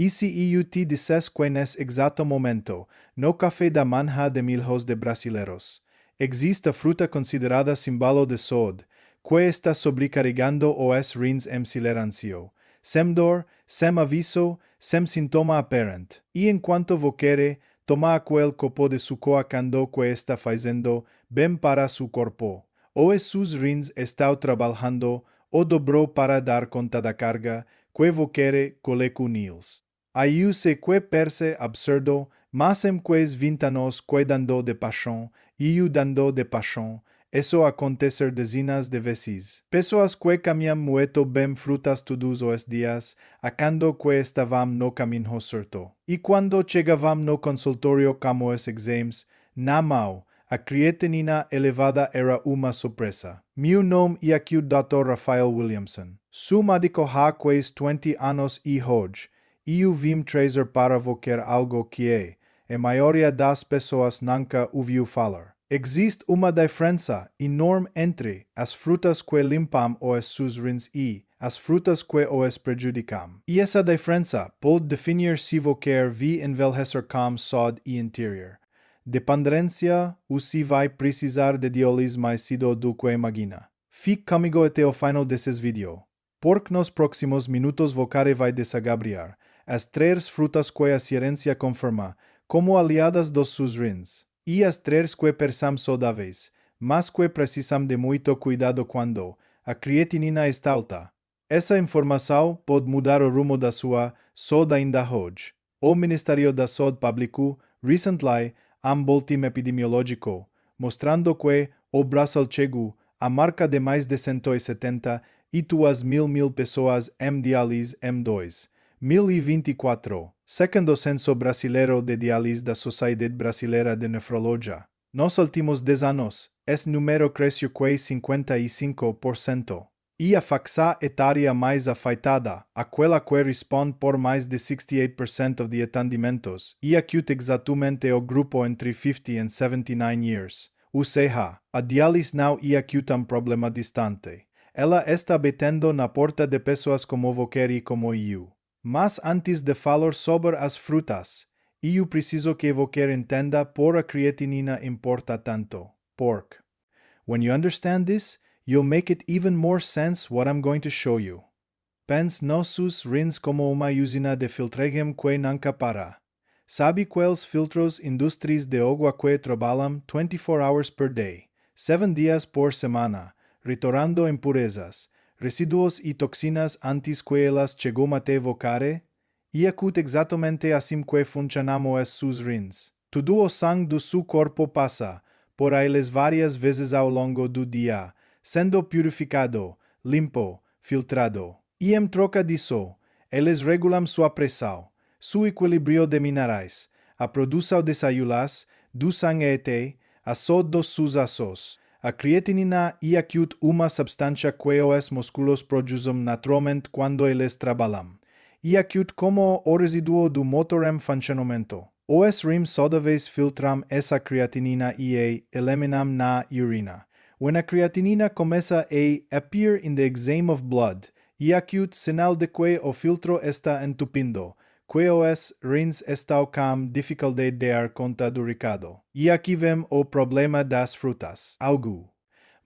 E se eu te dissesse que nesse exato momento, no café da manhã de milhões de brasileiros, existe fruta considerada símbolo de saúde, que está sobrecarregando os rins em silêncio, sem dor, sem aviso, sem sintoma aparente. E enquanto você toma aquele copo de suco quando que está fazendo bem para seu corpo, ou seus rins estão trabalhando ou dobrou para dar conta da carga que você coloca neles. Aí se que parece absurdo, mas em quais 20 anos cuidando de paixão e dando de paixão, isso acontece dezenas de vezes. Pessoas que caminham muito bem frutas todos os dias, a quando que estavam no caminho certo. E quando chegavam no consultório como os exames, na mão, a creatinina elevada era uma surpresa. Meu nome é aqui o Dr. Rafael Williamson. Sou médico há quase 20 anos e hoje, eu vim trazer para você algo que a maioria das pessoas nunca ouviu falar. Existe uma diferença enorme entre as frutas que limpam os seus rins e as frutas que os prejudicam. E essa diferença pode definir se você vai envelhecer com saúde e interior. Dependência ou se vai precisar de diálise mais cedo do que imagina. Fique comigo até o final desse vídeo, porque nos próximos minutos você vai desagregar as 3 frutas que a ciência confirma como aliadas dos seus rins, e as 3 que pensamos saudáveis, mas que precisam de muito cuidado quando a creatinina está alta. Essa informação pode mudar o rumo da sua saúde ainda hoje. O Ministério da Saúde publicou recently um boletim epidemiológico, mostrando que o Brasil chegou a marca de mais de 172 mil pessoas em diálise em 2024, segundo o Censo Brasileiro de Diálise da Sociedade Brasileira de Nefrologia. Nos últimos 10 anos, esse número cresceu quase 55%. E a faixa etária mais afetada, aquela que responde por mais de 68% de atendimentos, e acute exatamente o grupo entre 50 e 79 years. Ou seja, a diálise não é acute um problema distante. Ela está batendo na porta de pessoas como você e como eu. Mas antes de falar sobre as frutas, eu preciso que você entenda por a creatinina importa tanto. Porque, when you understand this, you'll make it even more sense what I'm going to show you. Pense nos seus rins como uma usina de filtragem que nunca para. Sabe quais filtros indústrias de água que trabalham 24 hours per day, 7 dias por semana, retornando impurezas, resíduos e toxinas antes que elas chegam até você? E acute exatamente assim que funcionamos os seus rins. Todo o sangue do seu corpo passa por eles várias vezes ao longo do dia, sendo purificado, limpo, filtrado. E em troca disso, eles regulam sua pressão, seu equilíbrio de minerais, a produção de células, do sangue, a saúde dos seus ossos. A creatinina é acute uma substância que os músculos produzem naturalmente quando eles trabalham. E acute como o resíduo do motor em funcionamento. Os rins saudáveis filtram essa creatinina e a eliminam na urina. When a creatinina começa a appear in the exam of blood, é acute sinal de que o filtro está entupindo, que os rins estão com dificuldade de dar conta do recado. E aqui vem o problema das frutas.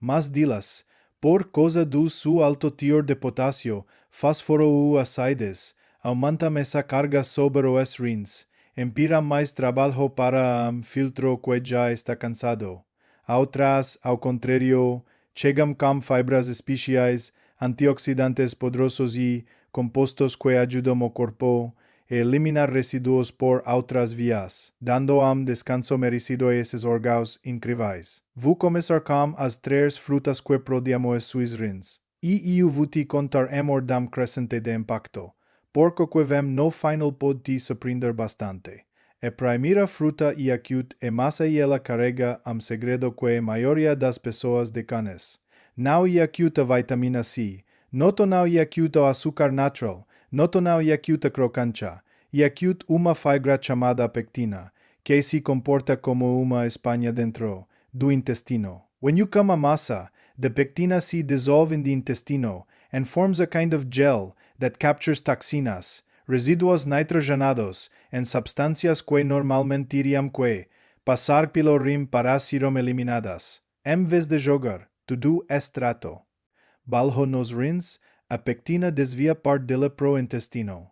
Mas delas, por causa do seu alto teor de potássio, fósforo ou acides, aumentam essa carga sobre os rins, empira mais trabalho para filtro que já está cansado. Outras, ao contrário, chegam com fibras especiais, antioxidantes poderosos e compostos que ajudam o corpo a eliminar resíduos por outras vias, dando descanso merecido a esses órgãos incríveis. Vou começar com as 3 frutas que produzimos seus rins. E eu vou te contar em ordem crescente de impacto, porque o que vem no final pode te surpreender bastante. A primeira fruta é acute e mas ela carrega segredo que a maioria das pessoas desconhece. Não é acute a vitamina C, não é acute o açúcar natural, não é acute a crocância, é acute uma fibra chamada pectina, que se comporta como uma esponja dentro do intestino. When you come a massa, the pectina se dissolve in the intestino and forms a kind of gel that captures toxinas, residuos nitrogenados, en substancias que normalmente iriam que pasar pelo rim para serem eliminadas. Em vez de jogar, tudo estrato. Balho nos rins, a pectina desvia parte dela pro intestino.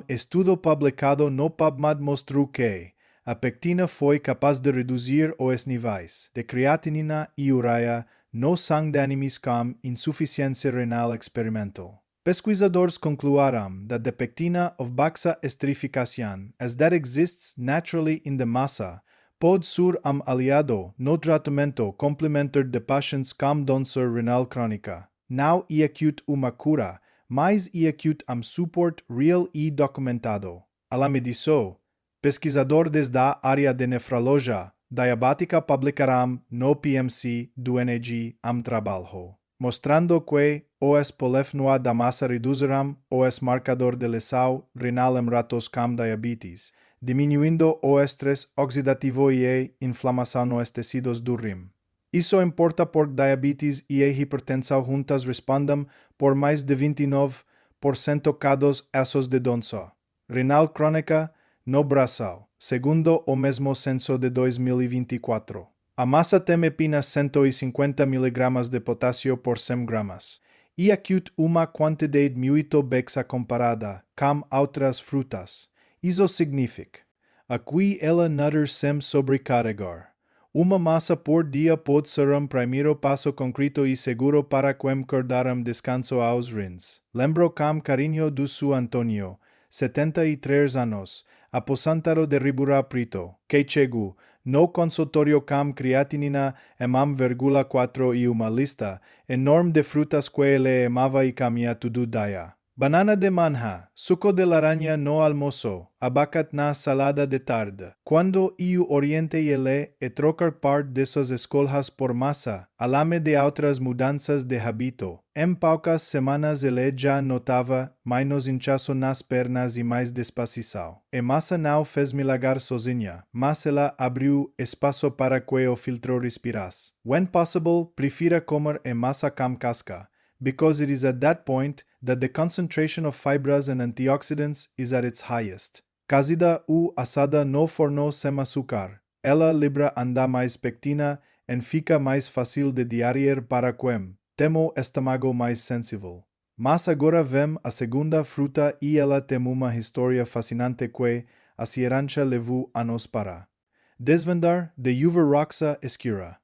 Estudo publicado no PubMed mostrou que a pectina foi capaz de reduzir os níveis de creatinina e ureia no sangue de animais com insuficiência renal experimental. Pesquisadores concluíram that the pectina of baixa esterificação, as that exists naturally in the massa, pode ser aliado no tratamento complementar de pacientes com doença renal crônica. Não é acute uma cura, mas é acute suporte real e documentado. Além disso, pesquisadores da área de nefrologia diabética publicaram no PMC do NG trabalho, mostrando que os polefnoa da massa reduzirão os marcador de lesão renal em ratos com diabetes, diminuindo o estresse oxidativo e inflamação nos tecidos do rim. Isso importa porque diabetes e hipertensão juntas respondem por mais de 29% casos esses de doença renal crônica no Brasil, segundo o mesmo censo de 2024. A massa tem apenas 150 mg de potássio por 100 gramas, e acute uma quantidade muito baixa comparada com outras frutas. Isso significa que ela não sem sobrecarregar. Uma massa por dia pode ser primeiro passo concreto e seguro para dar descanso aos rins. Lembro com carinho do seu Antônio, 73 anos, aposentado de Ribeirão Preto, que chegou no consultório com creatinina em 1,4 e uma lista enorme de frutas que ele amava e comia todo dia. Banana de manja, suco de laranja no almoço, abacate na salada de tarde. Quando eu orientei ele a trocar parte dessas escolhas por massa, além de outras mudanças de hábito, em poucas semanas ele já notava menos inchaço nas pernas e mais despacição. A massa não fez milagre sozinha, mas ela abriu espaço para que o filtro respirasse. When possible, prefira comer a massa com casca, because it is at that point that the concentration of fibers and antioxidants is at its highest. Cozida ou assada no forno sem açúcar, ela libera ainda mais pectina e fica mais fácil de digerir para quem tem o estômago mais sensível. Mas agora vem a segunda fruta e ela tem uma história fascinante que a ciência levou anos para desvendar de uva roxa escura.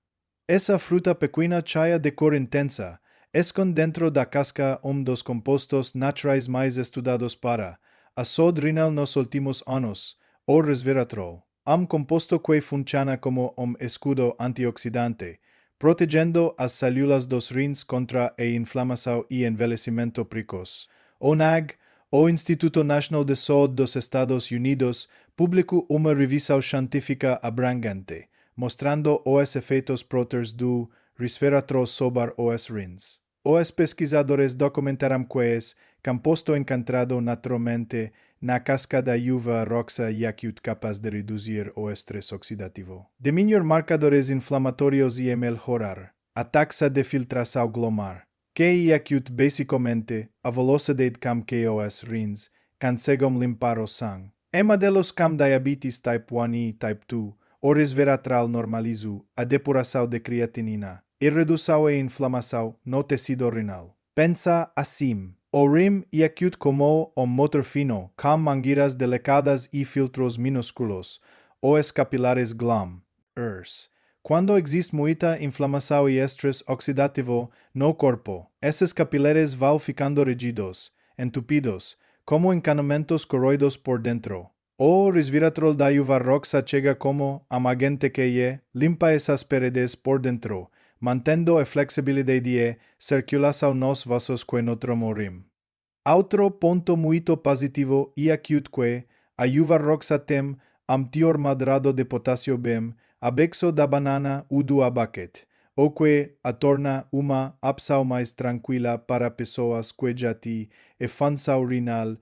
Essa fruta pequena cheia de cor intensa esconde dentro da casca dos compostos naturais mais estudados para a saúde renal nos últimos anos, o resveratrol, composto que funciona como escudo antioxidante, protegendo as células dos rins contra a inflamação e envelhecimento precoce. O NAG, o Instituto Nacional de Saúde dos Estados Unidos, publicou uma revisão científica abrangente, mostrando os efeitos próteos do resveratrol sobre os rins. Os pesquisadores documentaram que es composto encontrado naturalmente na casca da uva roxa e acute capaz de reduzir o estresse oxidativo, diminuir marcadores inflamatórios e melhorar a taxa de filtração glomerular, que é acute basicamente a velocidade com que os rins conseguem limpar o sangue. Em modelos com diabetes type 1 e type 2, o resveratrol normaliza a depuração de creatinina e redução e inflamação no tecido renal. Pensa assim, o rim é acute como motor fino, com mangueiras delicadas e filtros minúsculos, os capilares GLAM-ERS. Quando existe muita inflamação e estresse oxidativo no corpo, esses capilares vão ficando rígidos, entupidos, como encanamentos corroídos por dentro. O resveratrol da uva roxa chega como agente que limpa essas paredes por dentro, mantendo a flexibilidade e circulação nos vasos que nutrem o rim. Outro ponto muito positivo é acute que a uva roxa tem teor moderado de potássio bem abaixo da banana ou do abacate, o que a torna uma opção mais tranquila para pessoas que já têm a função renal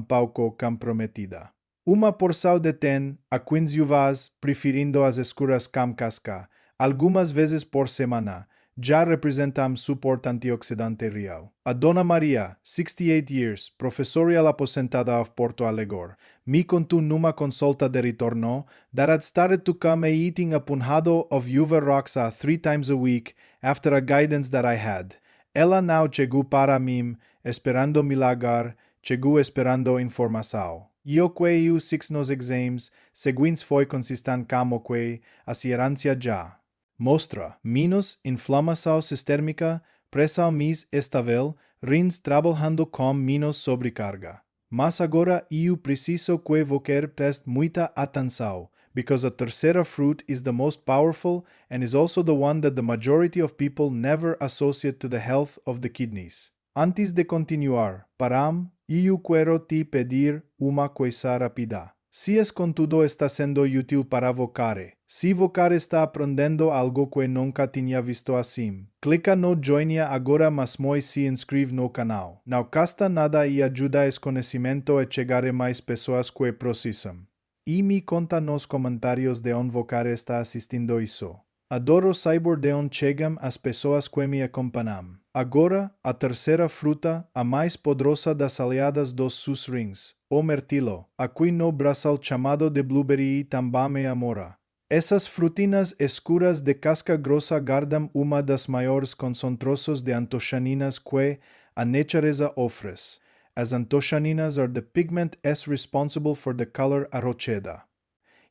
pouco comprometida. Uma porção de 10 a 15 uvas, preferindo as escuras com casca, algumas vezes por semana, já representam suporte antioxidante real. A Dona Maria, 68 years, professorial aposentada of Porto Alegre, me contou numa consulta de retorno that had started to come a eating a punhado of uva roxa 3 times a week after a guidance that I had. Ela now chegou para mim, esperando milagrar, chegou esperando informação. Eu que eu six nos exames, seguintes foi consistent como que a ciência já mostra menos inflamação sistêmica, pressão mais estável, rins trabalhando com menos sobrecarga. Mas agora eu preciso que você preste muita atenção, because a terceira fruit is the most powerful and is also the one that the majority of people never associate to the health of the kidneys. Antes de continuar, param, eu quero te pedir uma coisa rápida. Se contudo está sendo útil para você, se você está aprendendo algo que nunca tinha visto assim, clica no join agora mesmo e se inscreve no canal. Não custa nada e ajuda esse conhecimento a chegar a mais pessoas que precisam. E me conta nos comentários de onde você está assistindo isso. Adoro saber de onde chegam as pessoas que me acompanham. Agora, a terceira fruta, a mais poderosa das aliadas dos seus rins, o mirtilo, aqui no Brasil chamado de blueberry e também amora. Essas frutinas escuras de casca grossa guardam uma das maiores concentrações de antocianinas que a natureza oferece. As antocianinas are the pigment responsible for the color arrocheda.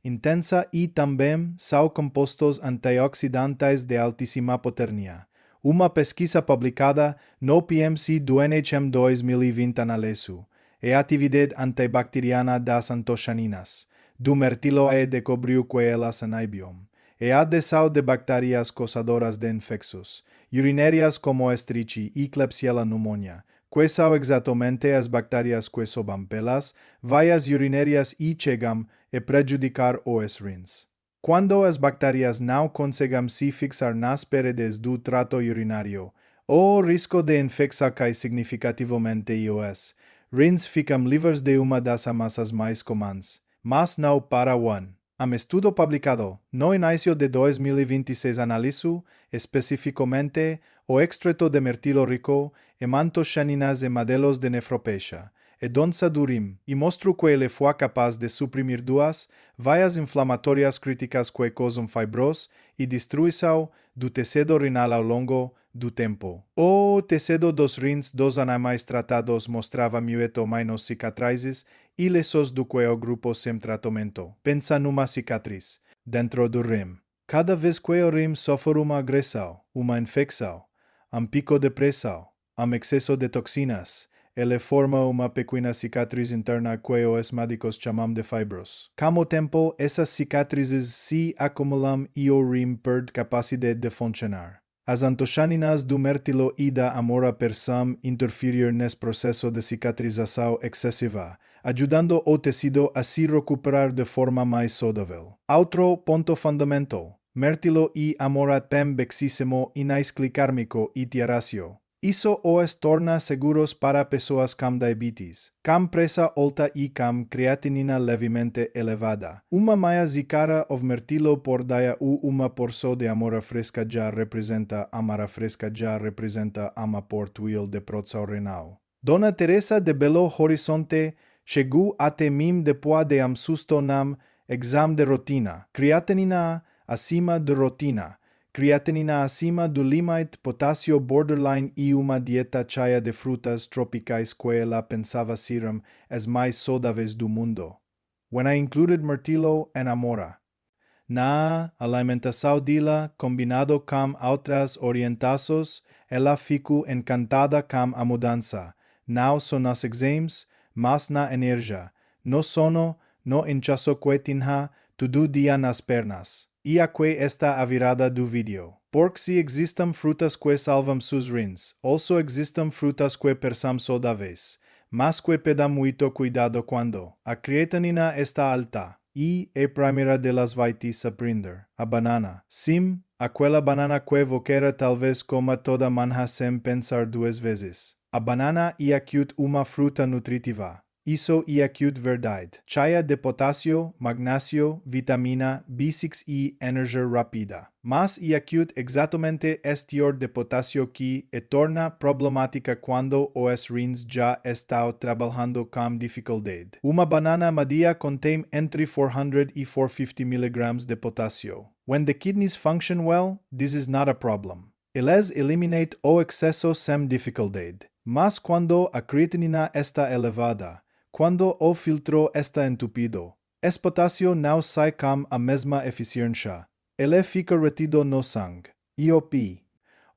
Intensa e também são compostos antioxidantes de altíssima potencia. Uma pesquisa publicada no PMC do NHM 2020 analisou a atividade antibacteriana das antocianinas. Do mirtilo descobriu que elas inibiam a adesão de bactérias causadoras de infecções urinárias como Escherichia e Klebsiella pneumonia, que são exatamente as bactérias que sobam pelas veias urinárias e chegam a prejudicar os rins. Quando as bactérias não conseguem se fixar nas paredes do trato urinário, o risco de infecção cai significativamente e os rins ficam livres de uma das ameaças mais comuns, mas não para one. Um estudo publicado no início de 2026 analisou especificamente o extrato de mirtilo rico em antocianinas e modelos de nefropatia e doença do rim e mostrou que ele foi capaz de suprimir duas veias inflamatórias críticas que causam fibrose e destruição do tecido renal ao longo do tempo. O tecido dos rins dos animais tratados mostrava muito menos cicatrizes e lesões do que o grupo sem tratamento. Pensa numa cicatriz dentro do rim. Cada vez que o rim sofre uma agressão, uma infecção, pico de pressão, excesso de toxinas, ele forma uma pequena cicatriz interna que os médicos chamam de fibros. Com o tempo, essas cicatrizes se acumulam e o rim perde capacidade de funcionar. As antocianinas do mirtilo e da amora persam interferir nesse processo de cicatrização excessiva, ajudando o tecido a se recuperar de forma mais saudável. Outro ponto fundamental, mirtilo e amora têm baixíssimo índice glicêmico e tiráceo. Isso os torna seguros para pessoas com diabetes, com pressão alta e com creatinina levemente elevada. Uma meia xícara de mirtilo por dia ou uma porção de amora fresca já representa uma portuil de produção renal. Dona Teresa de Belo Horizonte chegou até mim depois de susto nam exame de rotina. Creatinina acima de rotina. Creatinina acima do limite, potássio borderline e uma dieta cheia de frutas tropicais que ela pensava serem as mais saudáveis do mundo. When I included mirtilo and amora. Na alimentação dela, combinado com outras orientações, ela ficou encantada com a mudança, não só nos exames, mas na energia, no sono, no inchaço que tinha todo dia nas pernas. E aqui está a virada do vídeo. Porque se existem frutas que salvam seus rins, also existem frutas que são saudáveis, mas que pedem muito cuidado quando a creatinina está alta. E a primeira delas vai te surpreender, a banana. Sim, aquela banana que você talvez coma toda manhã sem pensar duas vezes. A banana é uma fruta nutritiva. Isso e acute verdade. Chaya de potasio, magnesio, vitamina B6 e energia rápida. Mas e acute exatamente estior de potasio que e torna problemática quando os rins já estão trabalhando com dificuldade. Uma banana madia contém entre 400 e 450 mg de potasio. When the kidneys function well, this is not a problem. Eles eliminate o excesso sem dificuldade. Mas quando a creatinina está elevada, quando o filtro está entupido, esse potássio não sai com a mesma eficiência. Ele fica retido no sangue. IOP.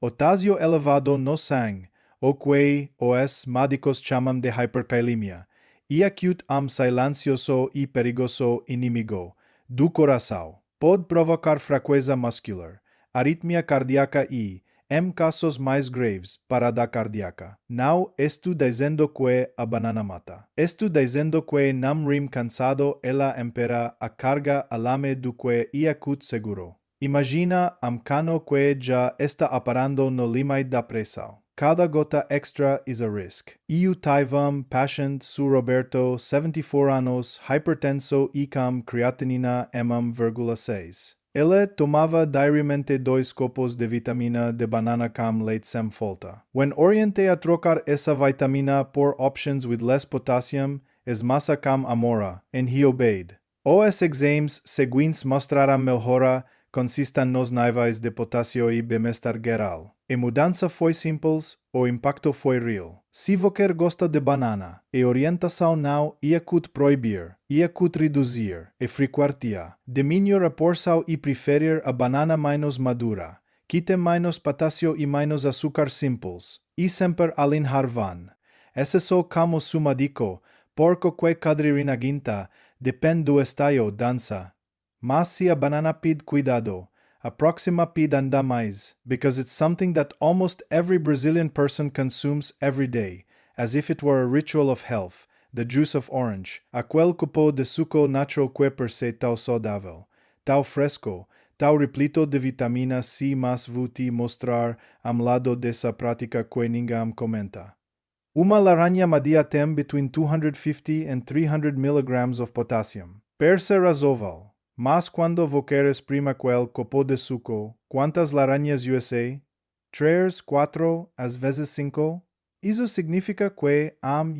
O potássio elevado no sangue, o que os médicos chamam de hipercalemia, e acute silencioso e perigoso inimigo do coração. Pode provocar fraqueza muscular, arritmia cardíaca e, em casos mais graves, parada cardíaca. Não estou dizendo que a banana mata. Estou dizendo que nam rim cansado ela empera a carga alame do que e acute seguro. Imagina cano que já está aparando no limite da pressão. Cada gota extra is a risk. Eu tive patient su Roberto, 74 anos, hipertenso e com creatinina M,6. Ele tomava diariamente 2 copos de vitamina de banana com leite sem falta. When orientei a trocar essa vitamina por options with less potassium, es massa com amora, and he obeyed. Os exames seguintes mostraram melhora consistem nos níveis de potássio e bem-estar geral. A mudança foi simples, o impacto foi real. Se você gosta de banana, a orientação não é acute proibir, é acute reduzir, e frequentar. Diminuir a porção e preferir a banana menos madura, que tem menos potássio e menos açúcar simples, e sempre alinhar van. Esse só como su médico, porque que cadririna guinta, depende do estágio dança. Mas se a banana pede cuidado, a próxima pede ainda mais, because it's something that almost every Brazilian person consumes every day, as if it were a ritual of health, the juice of orange, aquele copo de suco natural que per se tão saudável, tão fresco, tão replito de vitamina C, mas vou te mostrar lado dessa prática que ninguém comenta. Uma laranja madia tem between 250 and 300 mg of potassium. Per se razoável. Mas quando você exprima aquele copo de suco, quantas laranjas USA? 3, 4, às vezes 5? Isso significa que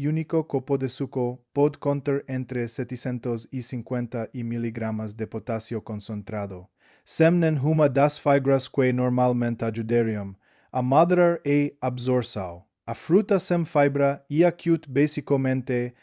único copo de suco pode conter entre 750 mg de potássio concentrado, sem nenhuma das fibras que normalmente ajudariam a moderar a absorção. A fruta sem fibra e acute basicamente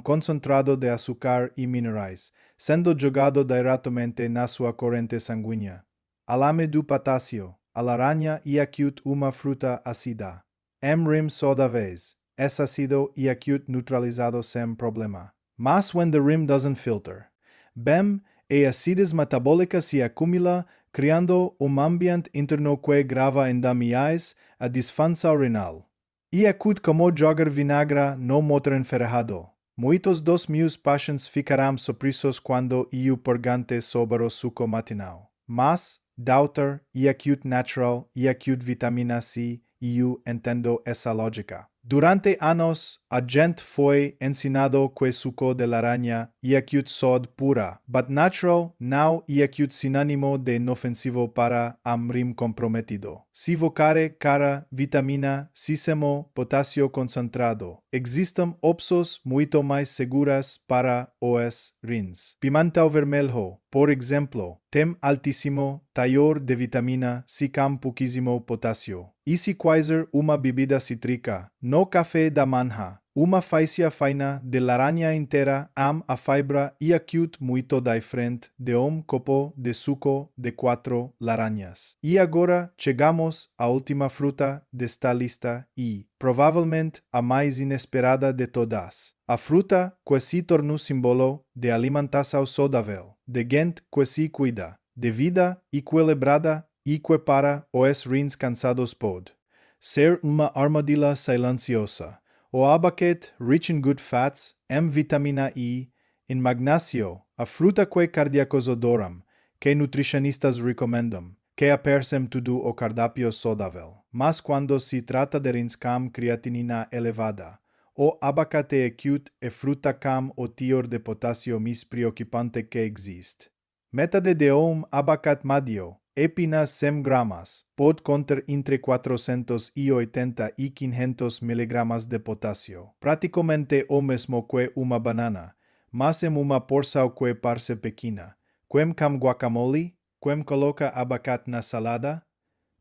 concentrado de açúcar e minerais, sendo jogado diretamente na sua corrente sanguínea. Alame do potássio, a laranja e acute uma fruta ácida. Rim saudáveis, é ácido e acute neutralizado sem problema. Mas when the rim doesn't filter, bem, a acidez metabólica se acumula, criando ambiente interno que grava ainda mais a disfunção renal. E acute como jogar vinagre no motor enferrado. Muitos dos meus pacientes ficarão surpresos quando eu pergunte sobre o suco matinal. Mas, Daughter, e acute natural, e acute vitamina C, eu entendo essa lógica. Durante anos, a gente foi ensinado que suco de laranja e acute sod pura, but natural não é acute sinônimo de inofensivo para rim comprometido. Se vocare cara vitamina, sísemo, potássio concentrado, existem opções muito mais seguras para os rins. Pimentão vermelho, por exemplo, tem altíssimo teor de vitamina C com pouquíssimo potássio. E se quaisar uma bebida cítrica, no café da manhã, uma faísca fina de laranja inteira a fibra e acute muito diferente de copo de suco de 4 laranjas. E agora chegamos à última fruta desta lista e, provavelmente, a mais inesperada de todas. A fruta que se tornou símbolo de alimentação saudável, de gente que se cuida, de vida equilibrada e que para os rins cansados pode ser uma armadilha silenciosa. O abaquete, rich in good fats, vitamina E, in magnesio, a fruta que cardíacos adoram, que nutricionistas recomendam, que apercem tudo o cardápio saudável. Mas quando se trata de rins com creatinina elevada, o abacate acute e fruta cam o teor de potasio mis preocupante que existe. Metade de abacate medio, epinas 100 gramas, pod conter entre 480 y 500 miligramas de potasio. Praticamente o mesmo que uma banana, mas em uma porção que parse pequena. Quem cam guacamole, quem coloca abacate na salada,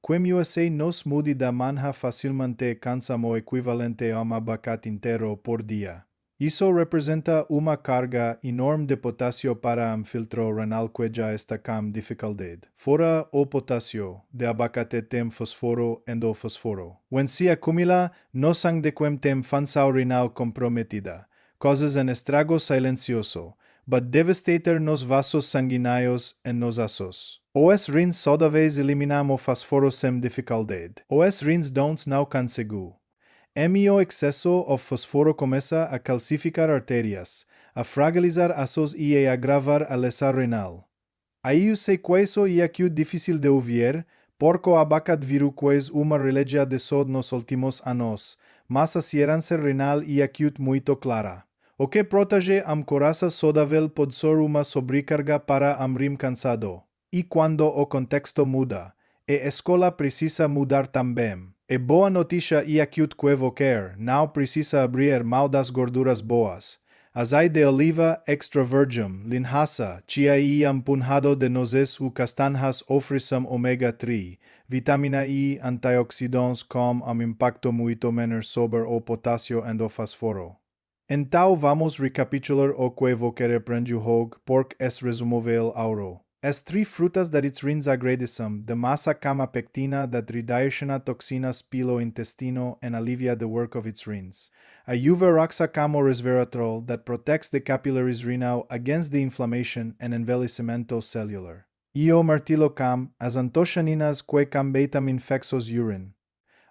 quem USA no smoothie da manha facilmente cansamo equivalente a abacate inteiro por dia. Isso representa uma carga enorme de potasio para filtro renal que já está com dificuldade. Fora o potasio, de abacate tem fosforo endofosforo. When se acumula no sangue de quem tem função renal comprometida, causes an estrago silencioso, but devastator nos vasos sanguíneos e nos ossos. Os rins saudáveis eliminam o fosforo sem dificuldade. Os rins don't não conseguem. O excesso de fosforo começa a calcificar artérias, a fragilizar ossos e a agravar a lesão renal. Aí se queso e aqui difícil de ouvir, porque o abacate viru quais uma religia de sod nos últimos anos, mas a ciência renal e aqui muito clara. O que protege am coraça saudável pode ser uma sobrecarga para am rim cansado. E quando o contexto muda, a escola precisa mudar também. E boa notícia e aqui que Você não precisa abrir mão das gorduras boas. Azeite de oliva extra virgin, linhaça, chia e punhado de nozes u castanhas oferecem ômega 3, vitamina E, antioxidantes com impacto muito menor sobre o potássio e o fósforo. Então vamos recapitular o que Você aprendeu hoje porque é resumovel auro. As 3 frutas that its rins agradecem, de massa cama pectina that redirectiona toxinas pelo intestino and alivia the work of its rins. A uva roxa camo resveratrol that protects the capillaries renal against the inflammation and envelhecimento cellular. Io martilo cam, as antocianinas que cam betam infexos urine.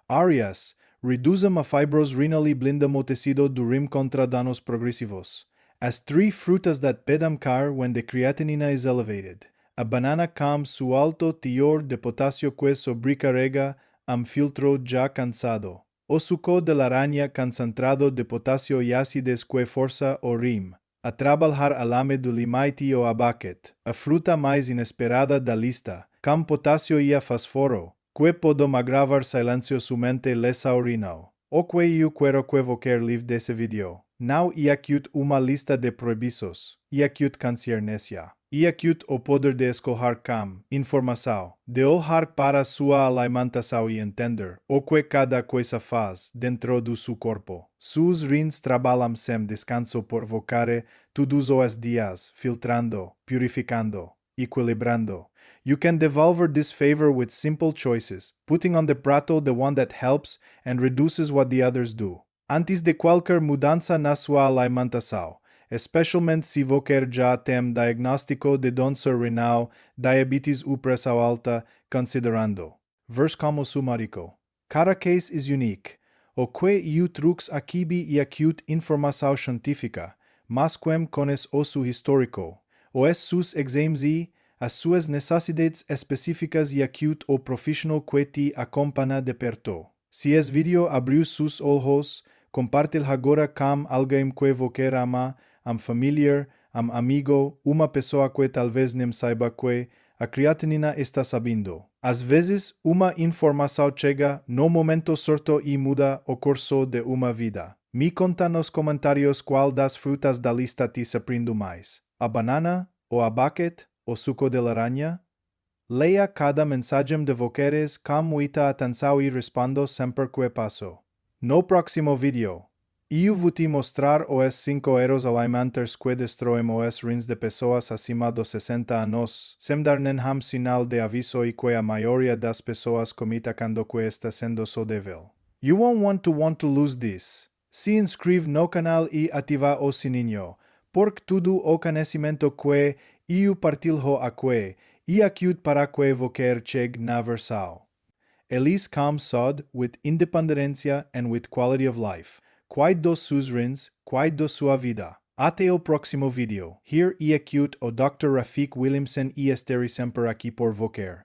Arias, reduzem a fibros renally blindam o tecido do rim contra danos progressivos. As 3 frutas that pedam car when the creatinina is elevated. A banana cam su alto teor de potasio que sobrecarrega filtro já cansado. O suco de laranja concentrado de potasio e acidez que força o rim a trabalhar alame do limite o abacate, a fruta mais inesperada da lista, cam potasio e a fosforo, que podem agravar silenciosamente lesão renal. O que eu quero que você leave desse vídeo. Não é aqui uma lista de proibições, é aqui consciência. E aqui o poder de escolher cam, informação, de olhar para sua alimentação e entender o que cada coisa faz dentro do seu corpo. Seus rins trabalham sem descanso por Você todos os dias, filtrando, purificando, equilibrando. You can devolve this favor with simple choices, putting on the prato the one that helps and reduces what the others do. Antes de qualquer mudança na sua alimentação, especialmente se você já tem diagnóstico de doença renal, diabetes ou pressão alta, considerando. Vers como sumárico. Cada case is unique. O que eu trouxe aqui é aqui informação científica, mas quem conhece o seu histórico, os seus exames e as suas necessidades específicas e aqui o profissional que te acompanha de perto. Se esse vídeo abriu seus olhos, compartilhe agora com alguém que você ama, familiar, amigo, uma pessoa que talvez nem saiba que a creatinina está sabendo. Às vezes, uma informação chega no momento certo e muda o curso de uma vida. Me conta nos comentários qual das frutas da lista te surpreendeu mais. A banana, o abacate, o suco de laranja? Leia cada mensagem de vocês com muita atenção e respondo sempre que passo. No próximo vídeo, eu vou te mostrar os 5 erros alimentares que destroem os rins de pessoas acima dos 60 anos, sem dar nenhum sinal de aviso e que a maioria das pessoas cometa quando que está sendo saudável. You won't want to lose this. Se inscreve no canal e ativa o sininho, porque tudo o conhecimento que eu partilho aqui e aqui para que você chegue na versão. Elis calm sod with independência and with quality of life. Cuide dos seus rins, cuide da sua vida. Até o próximo vídeo. Here e aqui o Dr. Rafael Williamson e estarei sempre aqui por você.